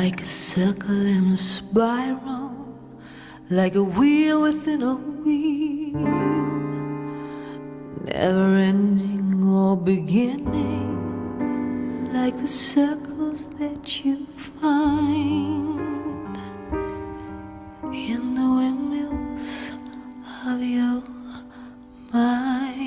Like a circle in a spiral, like a wheel within a wheel, never ending or beginning, like the circles that you find in the windmills of your mind.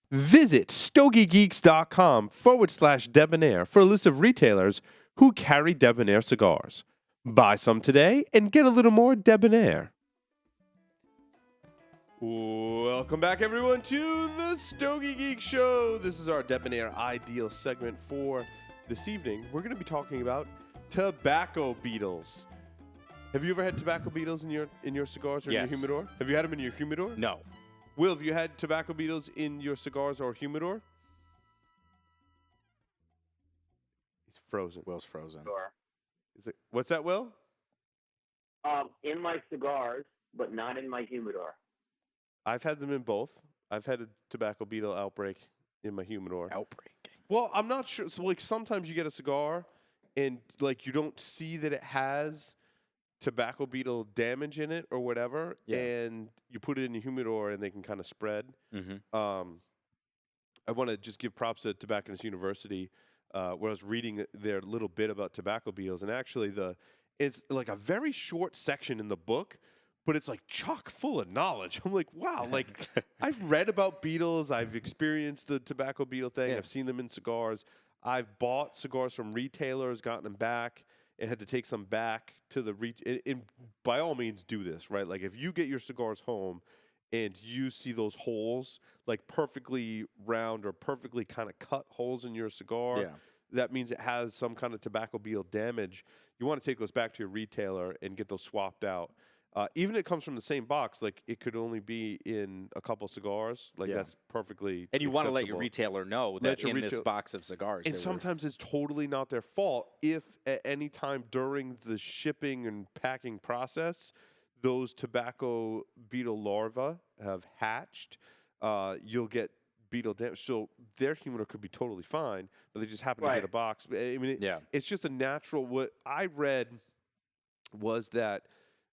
Visit StogieGeeks.com/Debonaire for a list of retailers who carry Debonaire cigars. Buy some today and get a little more Debonaire. Welcome back, everyone, to the Stogie Geek Show. This is our Debonaire Ideal segment for this evening. We're going to be talking about tobacco beetles. Have you ever had tobacco beetles in your cigars or in your humidor? Have you had them in your humidor? No. Will, have you had tobacco beetles in your cigars or humidor? He's frozen. Will's frozen. Sure. What's that, Will? In my cigars, but not in my humidor. I've had them in both. I've had a tobacco beetle outbreak in my humidor. Outbreak. Well, I'm not sure. So, like, sometimes you get a cigar and, like, you don't see that it has tobacco beetle damage in it or whatever, and you put it in your humidor and they can kind of spread. Mm-hmm. I want to just give props to Tobacconist University, where I was reading their little bit about tobacco beetles, and actually it's like a very short section in the book, but it's like chock full of knowledge. I'm like, wow, like I've read about beetles, I've experienced the tobacco beetle thing, I've seen them in cigars, I've bought cigars from retailers, gotten them back, and had to take some back to the and by all means do this, right? Like if you get your cigars home and you see those holes, like perfectly round or perfectly kind of cut holes in your cigar, that means it has some kind of tobacco beetle damage. You want to take those back to your retailer and get those swapped out. Even if it comes from the same box, like it could only be in a couple cigars. Like that's perfectly And you want to let your acceptable. retailer know that in this box of cigars. And sometimes it's totally not their fault if at any time during the shipping and packing process, those tobacco beetle larvae have hatched, you'll get beetle damage. So their humidor could be totally fine, but they just happen to get a box. I mean, it's just a natural. What I read was that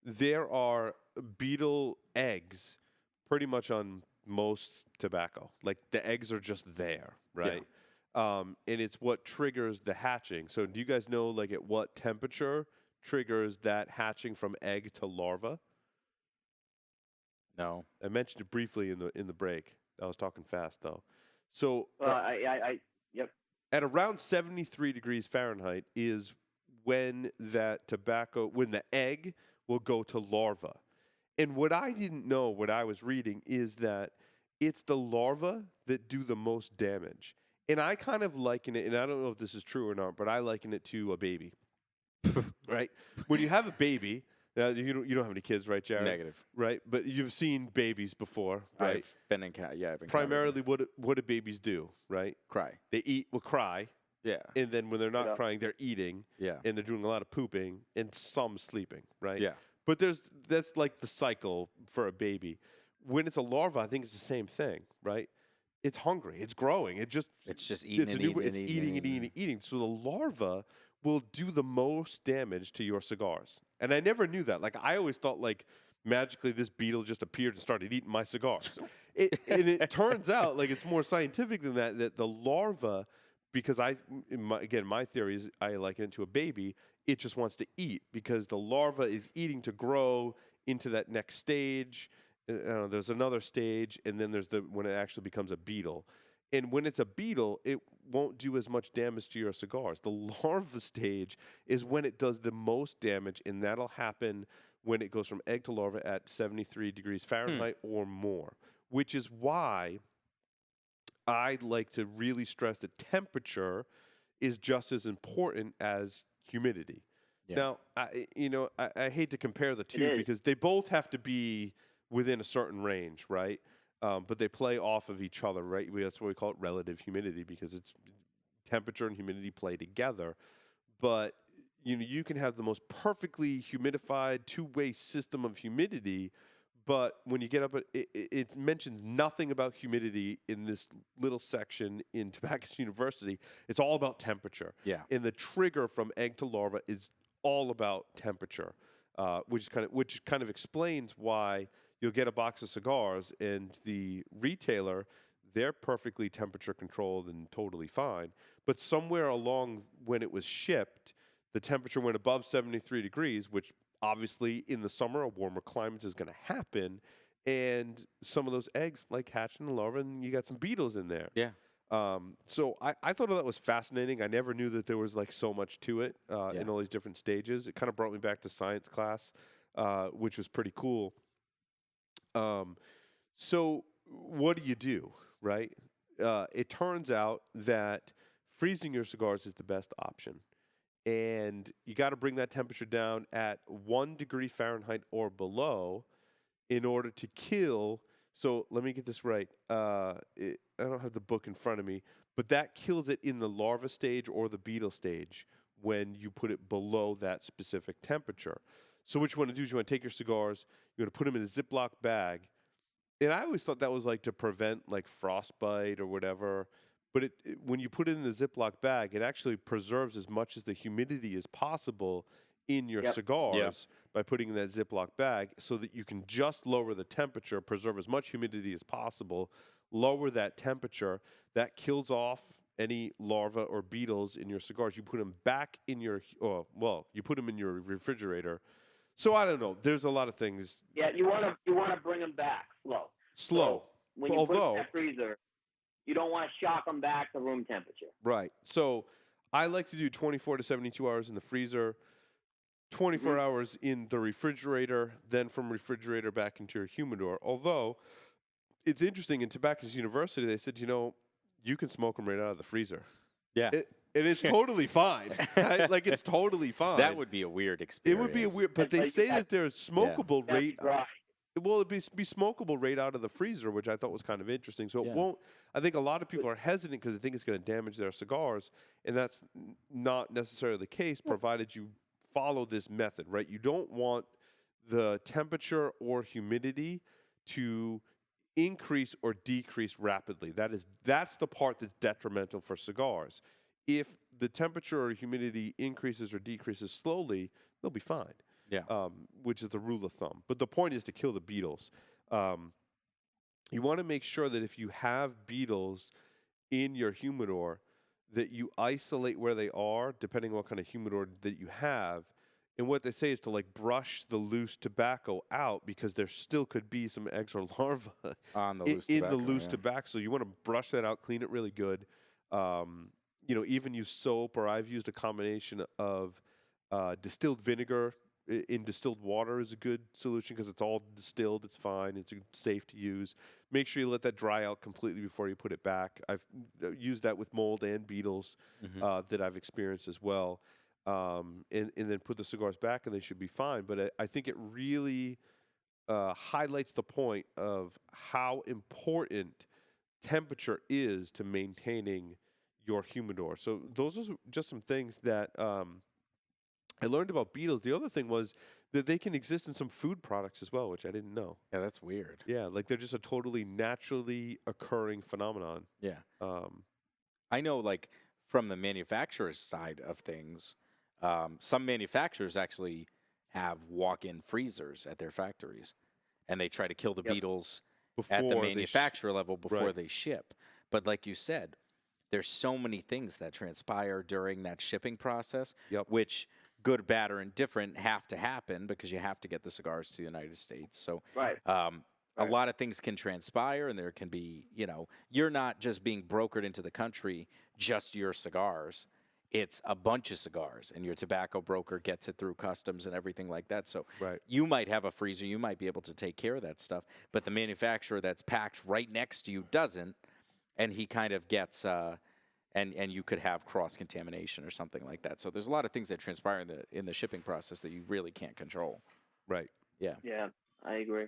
there are beetle eggs pretty much on most tobacco. Like the eggs are just there, right? And it's what triggers the hatching. So do you guys know like at what temperature triggers that hatching from egg to larva? No. I mentioned it briefly in the break. I was talking fast though. So Yep. at around 73 degrees Fahrenheit is when the egg will go to larva. And what I didn't know, what I was reading, is that it's the larva that do the most damage. And I kind of liken it, and I don't know if this is true or not, but I liken it to a baby. Right? When you have a baby, you don't have any kids, right, Jared? Negative. Right? But you've seen babies before, right? I've been in Primarily, what do babies do, right? Cry. They cry. Yeah. And then when they're not crying, they're eating. Yeah. And they're doing a lot of pooping and some sleeping, right? Yeah. But that's like the cycle for a baby. When it's a larva, I think it's the same thing, right? It's hungry. It's growing. It's just eating and eating. So the larva will do the most damage to your cigars. And I never knew that. Like I always thought like magically this beetle just appeared and started eating my cigars. And it turns out like it's more scientific than that the larva, because my theory is I liken it to a baby. It just wants to eat because the larva is eating to grow into that next stage. There's another stage, and then there's when it actually becomes a beetle. And when it's a beetle, it won't do as much damage to your cigars. The larva stage is when it does the most damage, and that'll happen when it goes from egg to larva at 73 degrees Fahrenheit or more, which is why I like to really stress that temperature is just as important as humidity. Yeah. Now, I hate to compare the two because they both have to be within a certain range, right? But they play off of each other, right? That's why we call it relative humidity, because it's temperature and humidity play together. But you can have the most perfectly humidified two-way system of humidity, But when you get up, it mentions nothing about humidity in this little section in Tobacconist University. It's all about temperature. Yeah. And the trigger from egg to larva is all about temperature, which kind of explains why you'll get a box of cigars and the retailer, they're perfectly temperature controlled and totally fine. But somewhere along when it was shipped, the temperature went above 73 degrees, which obviously in the summer, a warmer climate is going to happen. And some of those eggs like hatch in the larva, and you got some beetles in there. Yeah. So I thought that was fascinating. I never knew that there was like so much to it in all these different stages. It kind of brought me back to science class, which was pretty cool. So what do, right? It turns out that freezing your cigars is the best option. And you got to bring that temperature down at 1 degree Fahrenheit or below in order to kill. So let me get this right. I don't have the book in front of me, but that kills it in the larva stage or the beetle stage when you put it below that specific temperature. So what you want to do is you want to take your cigars, you want to put them in a Ziploc bag. And I always thought that was like to prevent like frostbite or whatever. But when you put it in the Ziploc bag, it actually preserves as much as the humidity as possible in your cigars by putting in that Ziploc bag so that you can just lower the temperature, preserve as much humidity as possible, lower that temperature. That kills off any larvae or beetles in your cigars. You put them back in you put them in your refrigerator. So I don't know. There's a lot of things. Yeah, you want to bring them back slow. So when you put it in that freezer, you don't want to shock them back to room temperature. Right. So I like to do 24 to 72 hours in the freezer, 24 hours in the refrigerator, then from refrigerator back into your humidor. Although it's interesting, in Tobacconist University, they said, you can smoke them right out of the freezer. Yeah. And it's totally fine. Right? Like, it's totally fine. That would be a weird experience. It would be a weird, but they say that there's smokable rate. Well, it'd be smokable right out of the freezer, which I thought was kind of interesting. So it won't. I think a lot of people are hesitant because they think it's going to damage their cigars, and that's not necessarily the case, provided you follow this method, right? You don't want the temperature or humidity to increase or decrease rapidly. That's the part that's detrimental for cigars. If the temperature or humidity increases or decreases slowly, they'll be fine. Yeah. Which is the rule of thumb. But the point is to kill the beetles. You want to make sure that if you have beetles in your humidor, that you isolate where they are, depending on what kind of humidor that you have. And what they say is to like brush the loose tobacco out because there still could be some eggs or larvae on the loose tobacco. So you want to brush that out, clean it really good. Even use soap, or I've used a combination of distilled vinegar in distilled water is a good solution because it's all distilled. It's fine. It's safe to use. Make sure you let that dry out completely before you put it back. I've used that with mold and beetles that I've experienced as well. And then put the cigars back and they should be fine. But I think it really highlights the point of how important temperature is to maintaining your humidor. So those are just some things that I learned about beetles. The other thing was that they can exist in some food products as well, which I didn't know. Yeah, that's weird. Yeah, like they're just a totally naturally occurring phenomenon. Yeah. I know, like, from the manufacturer's side of things, some manufacturers actually have walk-in freezers at their factories, and they try to kill the beetles at the manufacturer level before they ship. But like you said, there's so many things that transpire during that shipping process, which, good, bad, or indifferent, have to happen because you have to get the cigars to the United States. So a lot of things can transpire, and there can be, you're not just being brokered into the country, just your cigars. It's a bunch of cigars, and your tobacco broker gets it through customs and everything like that. So you might have a freezer. You might be able to take care of that stuff, but the manufacturer that's packed right next to you doesn't, and he kind of gets and you could have cross-contamination or something like that. So there's a lot of things that transpire in the shipping process that you really can't control. Right. Yeah, I agree.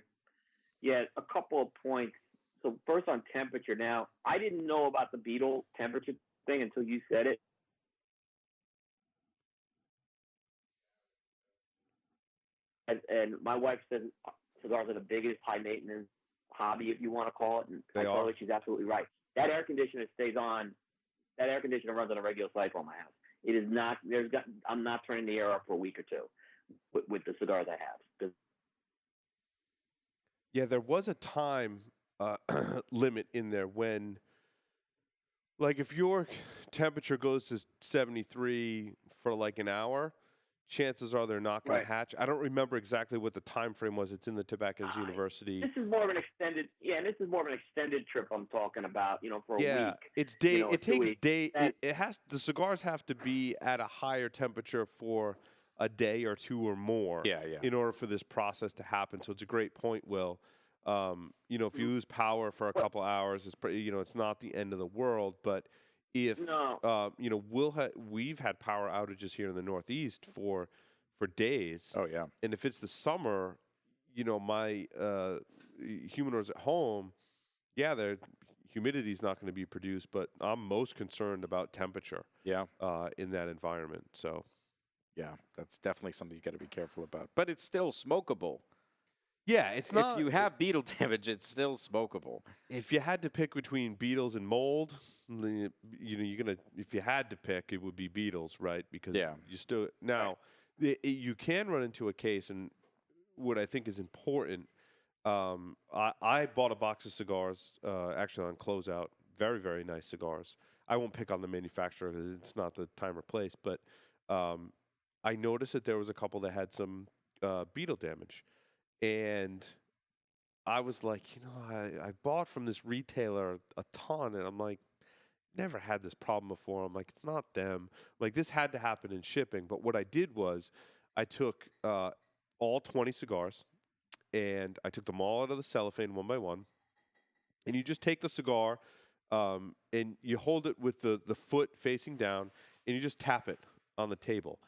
Yeah, a couple of points. So first on temperature. Now, I didn't know about the beetle temperature thing until you said it. And my wife said, cigars are the biggest high maintenance hobby, if you want to call it. And They I are. totally, she's absolutely right. That air conditioner stays on. That air conditioner runs on a regular cycle in my house. It is not. I'm not turning the air up for a week or two with the cigars I have. 'Cause Yeah, there was a time limit in there when, like, if your temperature goes to 73 for like an hour, chances are they're not going Right. to hatch. I don't remember exactly what the time frame was. It's in the Tobacconist University. This is more of an extended. Yeah, and this is more of an extended trip I'm talking about. For a Yeah, week. it's day. Or It 2 takes weeks. day. That- It has the cigars have to be at a higher temperature for a day or two or more. Yeah, yeah. In order for this process to happen, so it's a great point, Will. If you lose power for a couple hours, it's it's not the end of the world. But if No. we've had power outages here in the Northeast for days. Oh yeah. And if it's the summer, my humidors at home, yeah, their humidity is not going to be produced, but I'm most concerned about temperature Yeah. in that environment. So, Yeah. That's definitely something you got to be careful about. But it's still smokable. yeah, it's not. If you have beetle damage, it's still smokable. If you had to pick between beetles and mold, you're gonna. If you had to pick, it would be beetles, right? Because Yeah. you still now you can run into a case, and what I think is important. I bought a box of cigars actually on closeout. Very, very nice cigars. I won't pick on the manufacturer because it's not the time or place, but I noticed that there was a couple that had some beetle damage. And I was like, I bought from this retailer a ton, and I'm like, never had this problem before. I'm like, it's not them. Like, this had to happen in shipping. But what I did was I took all 20 cigars, and I took them all out of the cellophane one by one. And you just take the cigar, and you hold it with the foot facing down, and you just tap it on the table.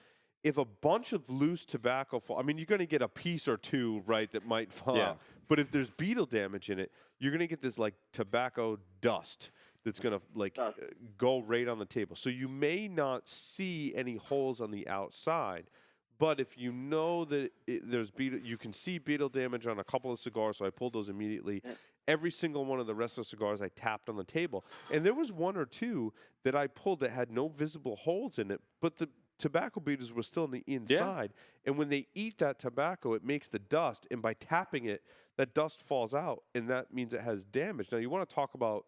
If a bunch of loose tobacco fall, you're going to get a piece or two, right, that might fall Yeah. out. But if there's beetle damage in it, you're going to get this, like, tobacco dust that's going to, go right on the table. So you may not see any holes on the outside, but if you know that there's beetle, you can see beetle damage on a couple of cigars, so I pulled those immediately. Every single one of the rest of the cigars I tapped on the table. And there was one or two that I pulled that had no visible holes in it, but the tobacco beetles were still on the inside. And when they eat that tobacco, it makes the dust. And by tapping it, that dust falls out. And that means it has damage. Now, you want to talk about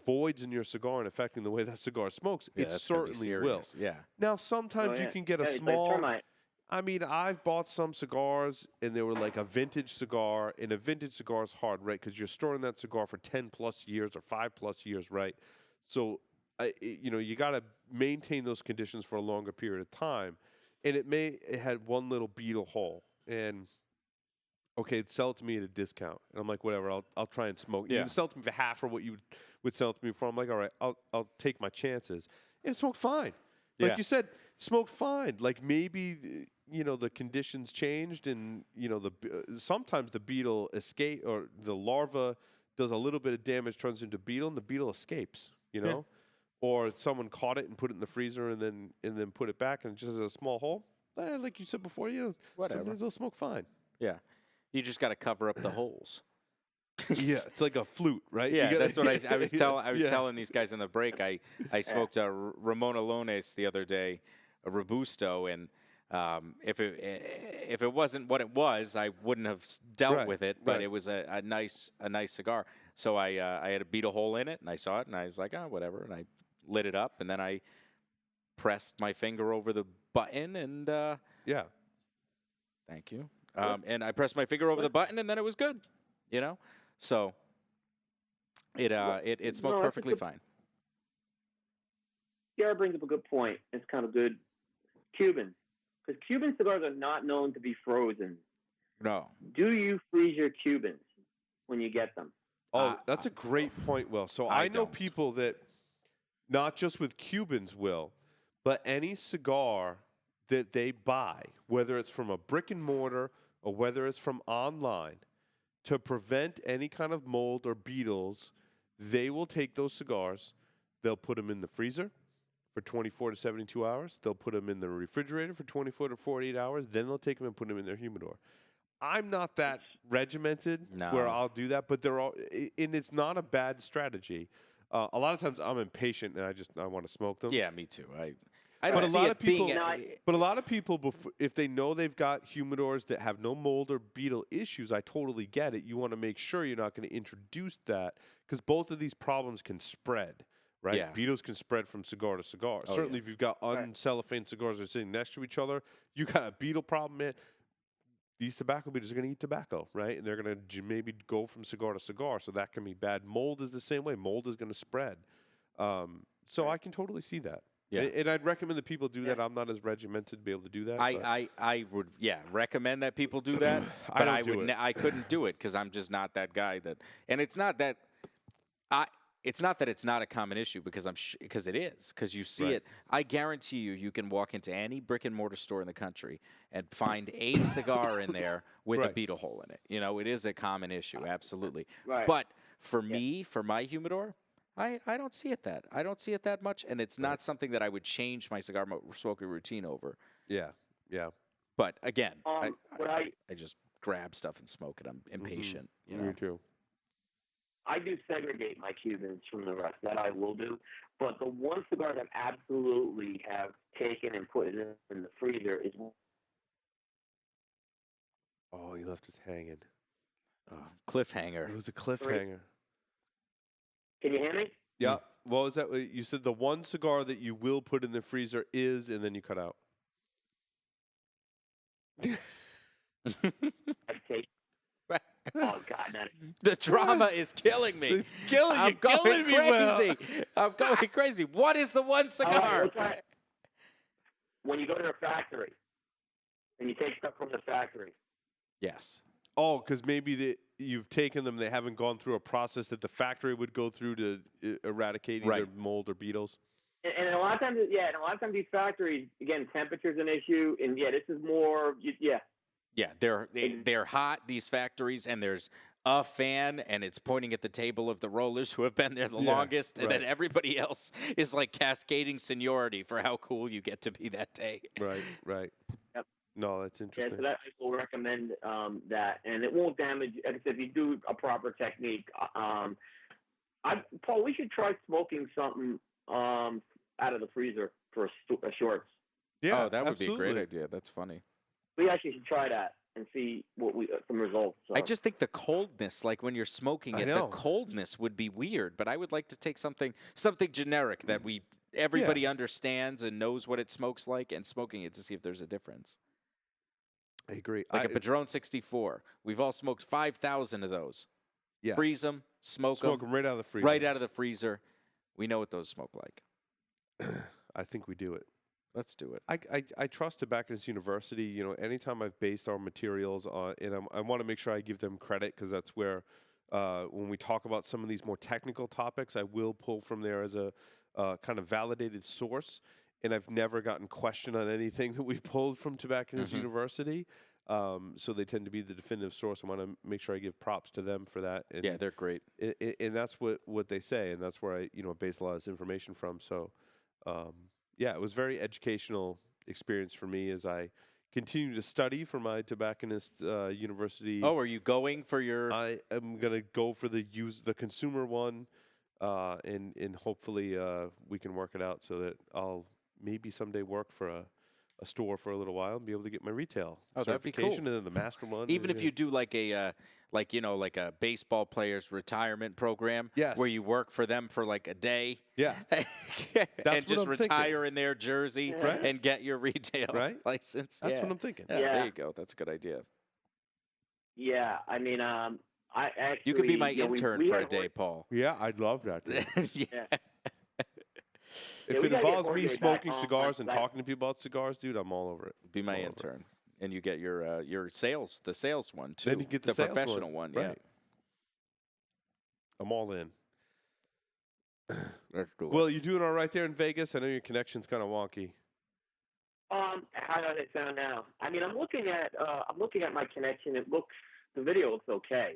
voids in your cigar and affecting the way that cigar smokes. Yeah, it that's gonna be certainly will. serious. Yeah. Now, sometimes you can get a it's like small. termite. I've bought some cigars, and they were like a vintage cigar. And a vintage cigar is hard, right? Because you're storing that cigar for 10 plus years or 5 plus years, right? So, you got to maintain those conditions for a longer period of time. And it had one little beetle hole. And, okay, sell it to me at a discount. And I'm like, whatever, I'll try and smoke. Yeah. You can sell it to me for half of what you would sell it to me for. I'm like, all right, I'll take my chances. And it smoked fine. Like Yeah. you said, smoked fine. Like maybe, the conditions changed and, sometimes the beetle escape or the larva does a little bit of damage, turns into beetle, and the beetle escapes, Yeah. Or someone caught it and put it in the freezer and then put it back and it just has a small hole. Like you said before, Whatever. sometimes they'll smoke fine. Yeah. You just got to cover up the holes. Yeah, it's like a flute, right? Yeah, You that's what I was telling. I was Yeah. telling these guys in the break. I smoked a Ramon Alones the other day, a Robusto, and if it wasn't what it was, I wouldn't have dealt Right, with it. But right. it was a nice cigar. So I had a beetle hole in it, and I saw it, and I was like, oh, whatever, and I lit it up, and then I pressed my finger over the button, and Yeah. thank you. And I pressed my finger over the button, and then it was good. So it smoked No, that's a perfectly good- fine. Kiara brings up a good point. It's kind of good. Cubans, because Cuban cigars are not known to be frozen. No. Do you freeze your Cubans when you get them? Oh, that's a great point, Will. So I I know don't. people that, not just with Cubans, Will, but any cigar that they buy, whether it's from a brick and mortar or whether it's from online, to prevent any kind of mold or beetles, they will take those cigars, they'll put them in the freezer for 24 to 72 hours, they'll put them in the refrigerator for 24 to 48 hours, then they'll take them and put them in their humidor. I'm not that regimented where No. I'll do that, but they're all, and it's not a bad strategy. A lot of times I'm impatient and I want to smoke them. Yeah, me too. I But don't a see lot it of people, being. but a lot of people, if they know they've got humidors that have no mold or beetle issues, I totally get it. You want to make sure you're not going to introduce that because both of these problems can spread, right? Yeah. Beetles can spread from cigar to cigar. Oh, Certainly, yeah. if you've got uncellophane cigars that are sitting next to each other, you got a beetle problem, man. These tobacco beetles are going to eat tobacco, right? And they're going to maybe go from cigar to cigar, so that can be bad. Mold is the same way. Mold is going to spread. So I can totally see that. Yeah. And I'd recommend that people do that. I'm not as regimented to be able to do that. I would recommend that people do that, I but don't I do would it. I couldn't do it because I'm just not that guy that. And it's not that it's not a common issue because because it is because you see Right. it. I guarantee you can walk into any brick and mortar store in the country and find a cigar in there with a Right. beetle hole in it. You know, it is a common issue, absolutely. Right. But for me, for my humidor. I don't see it I don't see it that much, and it's not something that I would change my cigar smoking routine over. Yeah, yeah. But again, what I just grab stuff and smoke it. I'm impatient. You know? Me too. I do segregate my Cubans from the rest. That I will do. But the one cigar that I absolutely have taken and put it in the freezer is. Oh, he left us hanging. Cliffhanger. It was a cliffhanger. Can you hear me? Yeah. What was that? You said the one cigar that you will put in the freezer is, and then you cut out. I take. Oh God, that, The drama is killing me. It's killing you. I'm going killing me, Will. crazy. I'm going crazy. What is the one All cigar? right, let's when you go to a factory and you take stuff from the factory. Yes. Oh, because maybe you've taken them, they haven't gone through a process that the factory would go through to eradicate either Right. mold or beetles. And a lot of times, and a lot of times these factories, again, temperature's an issue, and this is more, Yeah, they're hot, these factories, and there's a fan, and it's pointing at the table of the rollers who have been there the Yeah, longest, and then right. everybody else is like cascading seniority for how cool you get to be that day. Right, right. Yep. No, that's interesting. so that I will recommend that, and it won't damage. Like I said, if you do a proper technique, Paul, we should try smoking something out of the freezer for a shorts. Yeah, Oh, that would be a absolutely. great idea. That's funny. We actually should try that and see some results. I just think the coldness, like when you're smoking I it, the know. coldness would be weird. But I would like to take something generic that everybody understands and knows what it smokes like, and smoking it to see if there's a difference. I agree. Like a Padron 64. We've all smoked 5,000 of those. yes. Freeze them, smoke Smoke them them right out of the freezer. right out of the freezer. We know what those smoke like. I think we do it. Let's do it. I trust Tobacconist University. You know, anytime I've based our materials on, and I want to make sure I give them credit because that's where, when we talk about some of these more technical topics, I will pull from there as a kind of validated source. And I've never gotten questioned on anything that we've pulled from Tobacconist University. So they tend to be the definitive source. I want to make sure I give props to them for that. And, Yeah, they're great. and that's what they say, and that's where I base a lot of this information from. So. Yeah, it was a very educational experience for me as I continue to study for my Tobacconist University. Oh, are you going for your? I am gonna go for the consumer one, and hopefully we can work it out so that I'll maybe someday work for a store for a little while and be able to get my retail that'd be cool. certification and then the master one. Even if you do like a like a baseball player's retirement program, Yes. where you work for them for like a day, yeah, and what just I'm retire in their jersey Right. and get your retail Right. license. that's yeah. what I'm thinking. Yeah, Yeah. there you go. That's a good idea. Yeah, I mean, I actually. You could be my we intern for a had day, work- Paul. Yeah, I'd love that. Yeah. Yeah. If we it gotta get involves me Jorge back smoking on cigars and that. talking to people about cigars, dude, I'm all over it. Be my All over it. intern, and you get your sales one too. Then you get the sales professional one. Right. Yeah. I'm all in. Let's do it. Well, you doing all right there in Vegas? I know your connection's kind of wonky. How does it sound now? I mean, I'm looking at my connection. The video looks okay.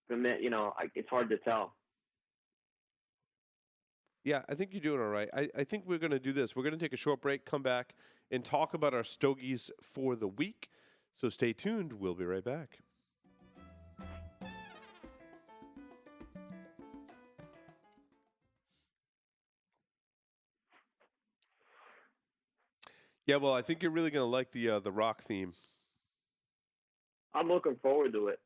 It's hard to tell. Yeah, I think you're doing all right. I think we're going to do this. We're going to take a short break, come back, and talk about our stogies for the week. So stay tuned. We'll be right back. Yeah, well, I think you're really going to like the rock theme. I'm looking forward to it.